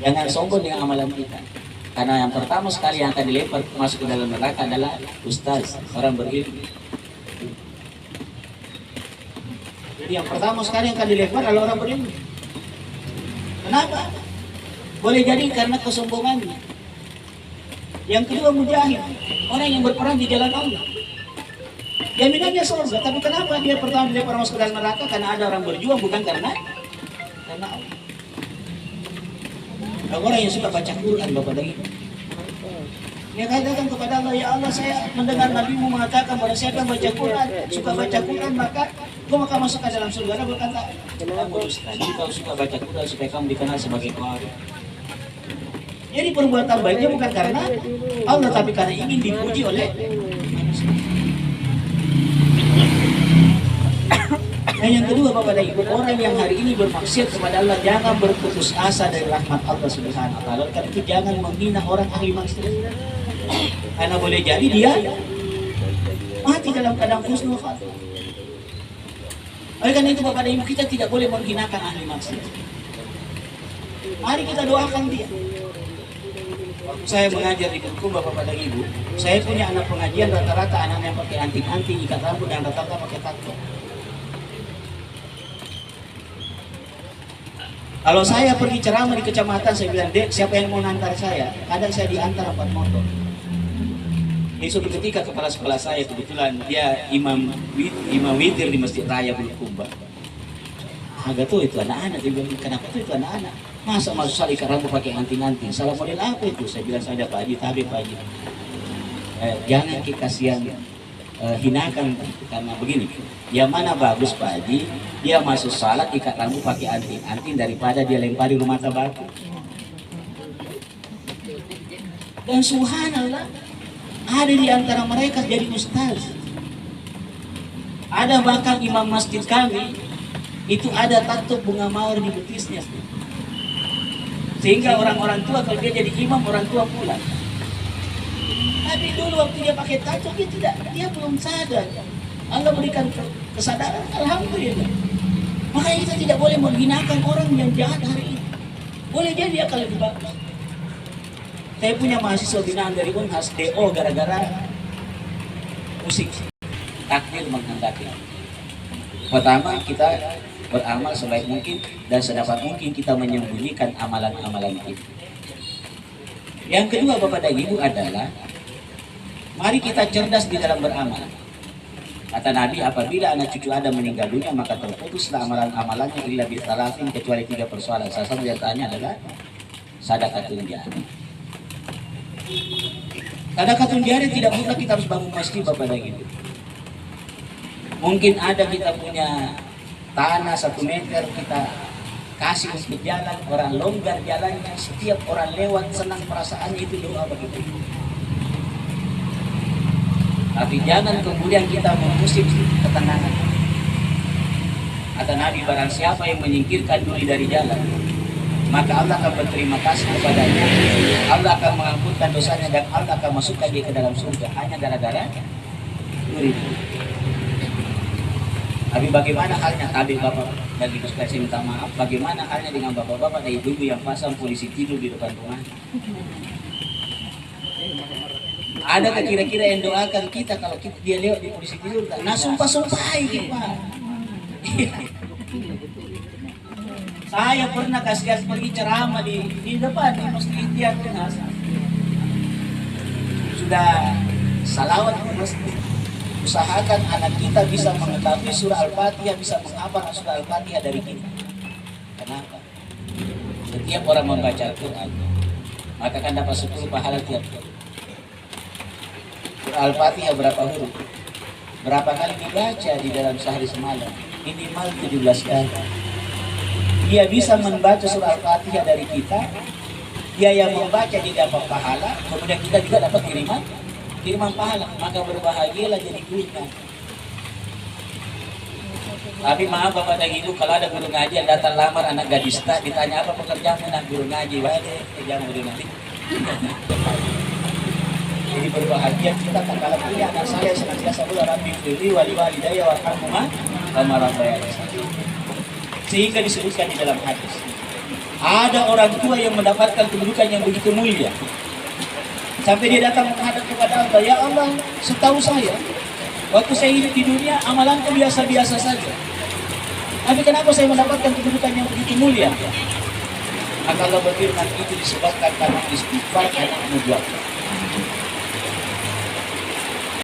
Jangan sombong dengan amalan kita. Karena yang pertama sekali yang akan dilempar masuk ke dalam neraka adalah ustaz, orang berilmu. Jadi yang pertama sekali yang akan dilempar adalah orang berilmu. Kenapa? Boleh jadi karena kesombongannya. Yang kedua mujahid, orang yang berperang di jalan Allah. Jaminannya surga, tapi kenapa dia pertama dilempar masuk ke dalam neraka? Karena ada orang berjuang, bukan karena Allah. Orang yang suka baca Quran, Bapak dan Ibu, dia katakan kepada Allah, ya Allah, saya mendengar Nabi-Mu mengatakan bahwa siapa yang baca Quran, suka baca Quran, maka kau akan masuk ke dalam surga. Dia berkata, kamu dusta, kau suka baca Quran supaya kamu dikenal sebagai qari. Jadi perbuatan baiknya bukan karena Allah, tapi karena ingin dipuji oleh manusia. Dan yang kedua, Bapak dan Ibu, orang yang hari ini bermaksiat kepada Allah, jangan berputus asa dari rahmat Allah Subhanahu wa taala. Karena itu jangan menghina orang ahli maksiat. Karena boleh jadi dia mati dalam keadaan husnul khatimah. Oleh karena itu, Bapak dan Ibu, kita tidak boleh menghinakan ahli maksiat. Mari kita doakan dia. Waktu saya mengajar di Kekum, Bapak dan Ibu, saya punya anak pengajian rata-rata anak yang pakai anting-anting, ikat rambut, dan rata-rata pakai tato. Kalau saya pergi ceramah di kecamatan, saya bilang, Dek, siapa yang mau nantar saya? Kadang saya diantar 4 motor. Ini suatu ketika kepala sekolah saya, kebetulan dia imam witir di Masjid Raya Bulukumba. Agak tuh itu anak-anak, dia bilang, kenapa tuh itu anak-anak? Masa masuk salah ikat rambut pakai anting-anting? Salah model apa itu? Saya bilang, saya ada Pak Haji, tapi Pak Haji. Jangan kasihan hinakan, karena begini, yang mana bagus Pak Haji, dia masuk salat ikat rambut pakai anting-anting daripada dia lempari rumah batu. Dan subhanallah, ada di antara mereka jadi ustaz. Ada bahkan imam masjid kami itu ada tato bunga mawar di betisnya, sehingga orang-orang tua kalau dia jadi imam, orang tua pulang. Tapi dulu waktu dia pakai tato, dia belum sadar. Allah berikan kesadaran, alhamdulillah. Makanya kita tidak boleh menghinakan orang yang jahat hari ini. Boleh jadi dia kalau lebih bagus. Saya punya mahasiswa binaan dari Unhas DO gara-gara musik. Takdir menghendaki. Pertama, kita beramal sebaik mungkin dan sedapat mungkin kita menyembunyikan amalan-amalan kita. Yang kedua, Bapak dan Ibu, adalah mari kita cerdas di dalam beramal. Kata Nabi, apabila anak cucu Adam meninggal dunia, maka terputuslah amalan-amalannya illa bitalafin, kecuali 3 persoalan. Salah satu diantaranya adalah sedekahun jariah. Sedekahun jariah tidak mutlak kita harus bangun masjid, Bapak dan Ibu. Mungkin ada kita punya tanah 1 meter, kita kasih untuk jalan, orang longgar jalannya, setiap orang lewat senang perasaannya, itu doa bagi kita. Tapi jangan kemudian kita mengusik ketenangan. Kata Nabi, barang siapa yang menyingkirkan duri dari jalan, maka Allah akan berterima kasih kepadanya. Allah akan mengampunkan dosanya dan Allah akan masukkan dia ke dalam surga hanya gara-gara duri. Tapi bagaimana halnya tadi Bapak dan Ibu sekalian, saya minta maaf, bagaimana halnya dengan bapak-bapak dan ibu-ibu yang pasang polisi tidur di depan rumah? Adakah kira-kira yang doakan kita kalau dia lewat di polisi tidur? Nah, sumpah-sumpah gitu, Pak. Saya pernah kasih pergi ceramah di depan di Masjid Ikhtiar Unhas. Sudah salawat di masjid. Usahakan anak kita bisa mengetahui surah Al-Fatihah, bisa menghafal surah Al-Fatihah dari kita. Kenapa? Setiap orang membaca Al-Quran, maka akan dapat 10 pahala tiap hari. Surah Al-Fatihah berapa huruf? Berapa kali dibaca di dalam sehari semalam? Minimal 17 kali. Dia bisa membaca surah Al-Fatihah dari kita, dia yang membaca dia dapat pahala, kemudian kita juga dapat kiriman pahala, maka berbahagialah jadi guru. Tapi maaf Bapak dan Ibu, kalau ada guru ngaji yang datang lamar anak gadis, ditanya apa pekerjaanmu, nak guru ngaji, waduh, kerjaan guru ngaji. Jadi berbahagia kita tak kalah punya anak saya senantiasa Rabbi firli wali walidayya warhamhuma kama rabbayani. Sehingga disebutkan di dalam hadis, Ada orang tua yang mendapatkan kedudukan yang begitu mulia. Sampai dia datang menghadap kepada Allah, ya Allah, setahu saya, waktu saya hidup di dunia, amalanku biasa-biasa saja. Tapi kenapa saya mendapatkan kedudukan yang begitu mulia? Maka Allah berfirman, itu disebabkan karena istighfar anakmu buat.